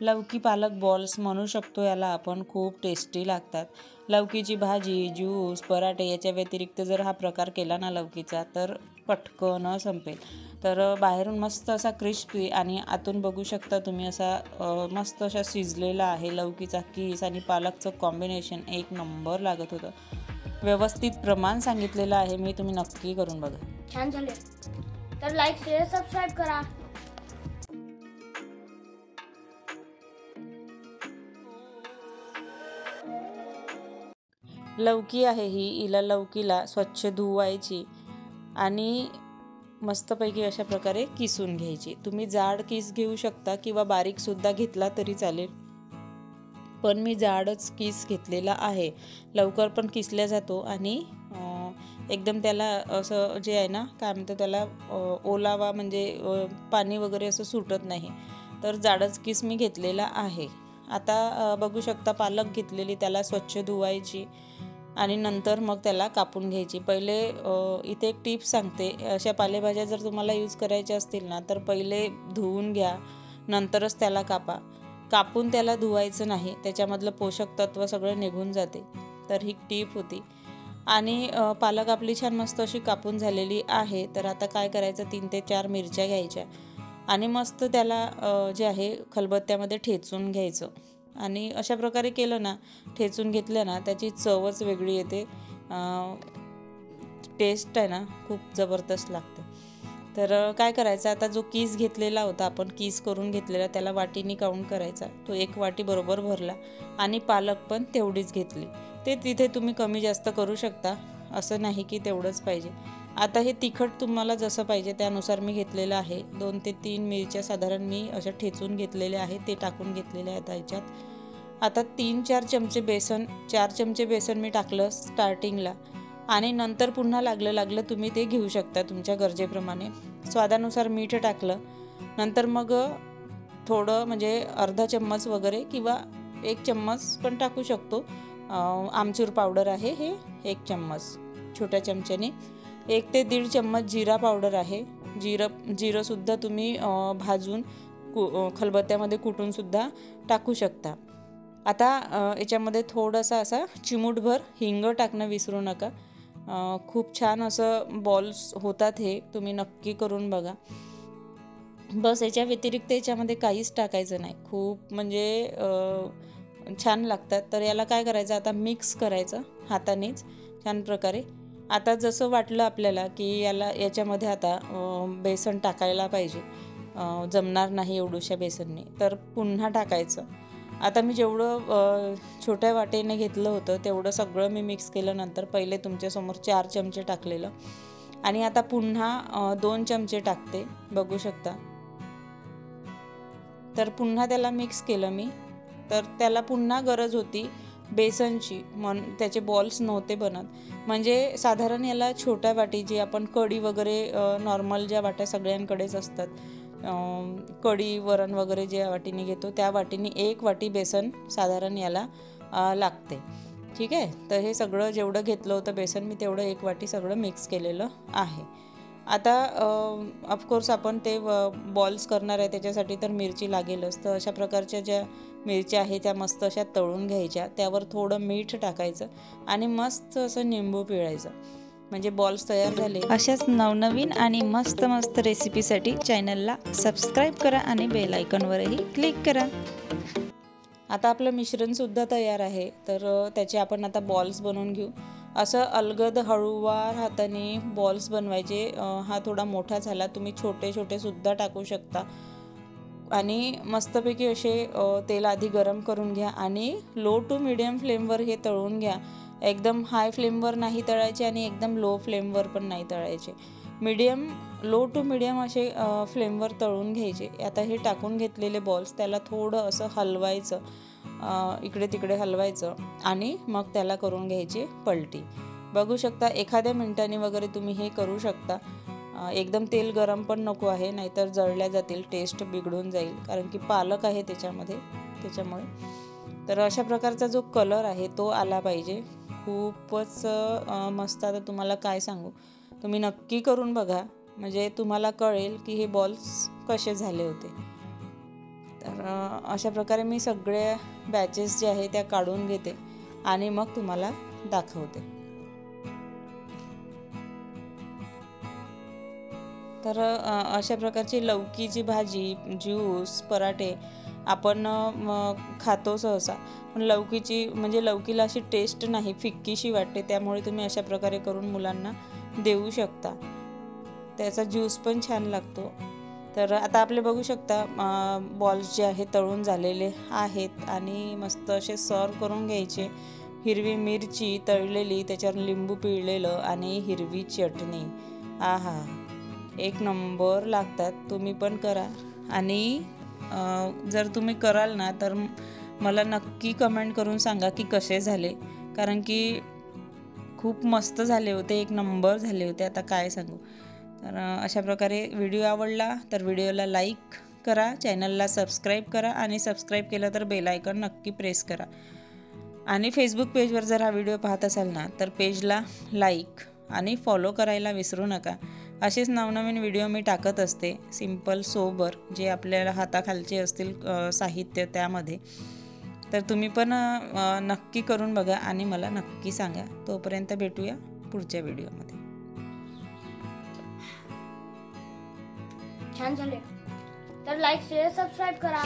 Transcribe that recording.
लौकी पालक बॉल्स म्हणू शकतो याला आपण, खूप टेस्टी लागतात। लौकीची भाजी, ज्यूस, पराठे याच्या व्यतिरिक्त जर हा प्रकार केला ना लौकीचा तर पटकन संपेल। तर बाहेरून मस्त असा क्रिस्पी आणि आतून बघू शकता तुम्ही असा मस्त असा शिजलेला आहे। लौकीचा किस आणि पालकचं कॉम्बिनेशन एक नंबर लागत होतं। व्यवस्थित प्रमाण सांगितलेलं आहे मी, तुम्ही नक्की करून बघा। छान झाले तर लाईक शेअर सबस्क्राइब करा। लौकी आहे ही, हिला लौकीला स्वच्छ धुवायची आणि मस्तपैकी अशा प्रकारे किसून घ्यायची। तुम्ही जाड किस घेऊ शकता किंवा बारीकसुद्धा घेतला तरी चालेल, पण मी जाडच किस घेतलेला आहे। लवकर पण किसल्या जातो आणि एकदम त्याला असं जे आहे ना काय म्हणतो त्याला ओलावा म्हणजे पाणी वगैरे असं सुटत नाही, तर जाडच किस मी घेतलेला आहे। आता बघू शकता पालक घेतलेली, त्याला स्वच्छ धुवायची आणि नंतर मग त्याला कापून घ्यायची। पहिले इथे एक टिप्स सांगते, अशा पालेभाज्या जर तुम्हाला यूज करायच्या असतील ना तर पहिले धुवून घ्या, नंतरच त्याला कापा। कापून त्याला धुवायचं नाही, त्याच्यामधलं पोषक तत्व सगळं निघून जाते। तर ही टीप होती। आणि पालक आपली छान मस्त अशी कापून झालेली आहे। तर आता काय करायचं, 3 ते 4 मिरच्या घ्यायच्या आणि मस्त त्याला जे आहे खलबत्त्यामध्ये ठेचून घ्यायचं। आणि अशा प्रकारे केलं ना, ठेचून घेतलं ना, त्याची चवच वेगळी येते, टेस्ट आहे ना खूप जबरदस्त लागते। तर काय करायचं, आता जो किस घेतलेला होता आपण, किस करून घेतलेला, त्याला वाटीने काउंट करायचा। तो 1 वाटी बरोबर भरला आणि पालक पण तेवढीच घेतली। ते तिथे तुम्ही कमी जास्त करू शकता, असं नाही की तेवढंच पाहिजे। आता हे तिखट तुम्हाला जसं पाहिजे त्यानुसार मी घेतलेलं आहे। 2 ते 3 मिरच्या साधारण मी अशा ठेचून घेतलेल्या आहेत, ते टाकून घेतलेले आहेत ह्याच्यात। आता 3-4 चमचे बेसन, 4 चमचे बेसन मी टाकलं स्टार्टिंगला आणि नंतर पुन्हा लागलं तुम्ही ते घेऊ शकता तुमच्या गरजेप्रमाणे। स्वादानुसार मीठ टाकलं, नंतर मग थोडं म्हणजे अर्धा चम्मच वगैरे किंवा 1 चम्मच पण टाकू शकतो। आमचूर पावडर आहे हे 1 चम्मच छोट्या चमच्याने। 1 ते 1.5 चम्मच जिरा पावडर आहे। जिरंसुद्धा तुम्ही भाजून खलबत्त्यामध्ये कुटूनसुद्धा टाकू शकता। आता याच्यामध्ये थोडंसं असा चिमूटभर हिंग टाकणं विसरू नका। खूप छान असं बॉल्स होतात हे, तुम्ही नक्की करून बघा। बस याच्या व्यतिरिक्त याच्यामध्ये काहीच टाकायचं नाही, खूप म्हणजे छान लागतात। तर याला काय करायचं, आता मिक्स करायचं हातानेच छान प्रकारे। आता जसं वाटलं आपल्याला की याच्यामध्ये आता बेसन टाकायला पाहिजे, जमणार नाही एवढूशा बेसनने, तर पुन्हा टाकायचं। आता मी जेवढं छोट्या वाटेने घेतलं होतं तेवढं सगळं मी मिक्स केलं। नंतर पहिले तुमच्यासमोर 4 चमचे टाकलेलं आणि आता पुन्हा 2 चमचे टाकते, बघू शकता। तर पुन्हा त्याला मिक्स केलं मी। तर त्याला पुन्हा गरज होती बेसनची, त्याचे बॉल्स नव्हते बनत। म्हणजे साधारण याला छोट्या वाटी, जी आपण कढी वगैरे नॉर्मल ज्या वाट्या सगळ्यांकडेच असतात, कढी वरण वगैरे ज्या वाटीने घेतो त्या वाटीने 1 वाटी बेसन साधारण याला लागते, ठीक आहे। तर हे सगळं जेवढं घेतलं होतं बेसन मी, तेवढं 1 वाटी सगळं मिक्स केलेलं आहे। आता ऑफकोर्स आपण ते बॉल्स करणार आहे त्याच्यासाठी तर मिरची लागेलच। तर अशा प्रकारच्या ज्या मिरच्या आहेत त्या मस्त अशा तळून घ्यायच्या, त्यावर थोडं मीठ टाकायचं आणि मस्त असं निंबू पिळायचं, म्हणजे बॉल्स तयार झाले। अशाच नवनवीन आणि मस्त मस्त रेसिपीसाठी चॅनलला सबस्क्राईब करा आणि बेल आयकॉनवरही क्लिक करा। आता आपलं मिश्रणसुद्धा तयार आहे, तर त्याचे आपण आता बॉल्स बनवून घेऊ। असं अलगद हळूवार हाताने बॉल्स बनवायचे। हा थोडा मोठा झाला, तुम्ही छोटे छोटे सुद्धा टाकू शकता। आणि मस्तपैकी असे तेल आधी गरम करून घ्या आणि लो टू मिडियम फ्लेमवर हे तळून घ्या। एकदम हाय फ्लेमवर नाही तळायचे आणि एकदम लो फ्लेमवर पण नाही तळायचे, लो टू मिडियम असे फ्लेमवर तळून घ्यायचे। आता हे टाकून घेतलेले बॉल्स त्याला थोडं असं हलवायचं, इकडे तिकडे हलवायचं आणि मग त्याला करून घ्यायची पलटी। बघू शकता, एखाद्या मिनिटाने वगैरे तुम्ही हे करू शकता। एकदम तेल गरम पण नको आहे, नाहीतर जळल्या जातील, टेस्ट बिघडून जाईल, कारण की पालक आहे त्याच्यामुळे। तर अशा प्रकारचा जो कलर आहे तो आला पाहिजे, खूपच मस्त। आता तुम्हाला काय सांगू, तुम्ही नक्की करून बघा, म्हणजे तुम्हाला कळेल की हे बॉल्स कसे झाले होते। तर अशा प्रकारे मी सगळ्या बॅचेस जे आहे त्या काढून घेते आणि मग तुम्हाला दाखवते. तर अशा प्रकारची लौकीची भाजी, ज्यूस, पराठे आपण खातो सहसा, पण लौकीला अशी टेस्ट नाही, फिक्कीशी वाटते. त्यामुळे तुम्ही अशा प्रकारे करून मुलांना देऊ शकता. त्याचा ज्यूस पण छान लागतो. तर आता आपले बघू शकता बॉल्स जे आहे तळून झालेले आहेत आणि मस्त असे सर्व करून घ्यायचे. हिरवी मिरची तळलेली, त्याच्यावर लिंबू पिळलेलं आणि हिरवी चटणी. आहा, एक नंबर लागतात. तुम्ही पण करा आणि जर तुम्ही कराल ना तर मला नक्की कमेंट करून सांगा की कसे झाले, कारण की खूप मस्त झाले होते, एक नंबर झाले होते. आता काय सांगू. तर अशा प्रकारे व्हिडिओ आवडला तर व्हिडिओला लाईक करा, चॅनलला सबस्क्राईब करा आणि सबस्क्राईब केलं तर बेल आयकॉन नक्की प्रेस करा. आणि फेसबुक पेजवर जर हा व्हिडिओ पाहत असाल ना तर पेजला लाईक आणि फॉलो करायला विसरू नका. असेच नवनवीन व्हिडिओ मी टाकत असते, सिंपल सोबर, जे आपल्याला हाताखालचे असतील साहित्य त्यामध्ये. तर तुम्ही पण नक्की करून बघा आणि मला नक्की सांगा. तोपर्यंत भेटूया पुढच्या व्हिडिओमध्ये. छान झाले तर लाईक शेअर सबस्क्राईब करा.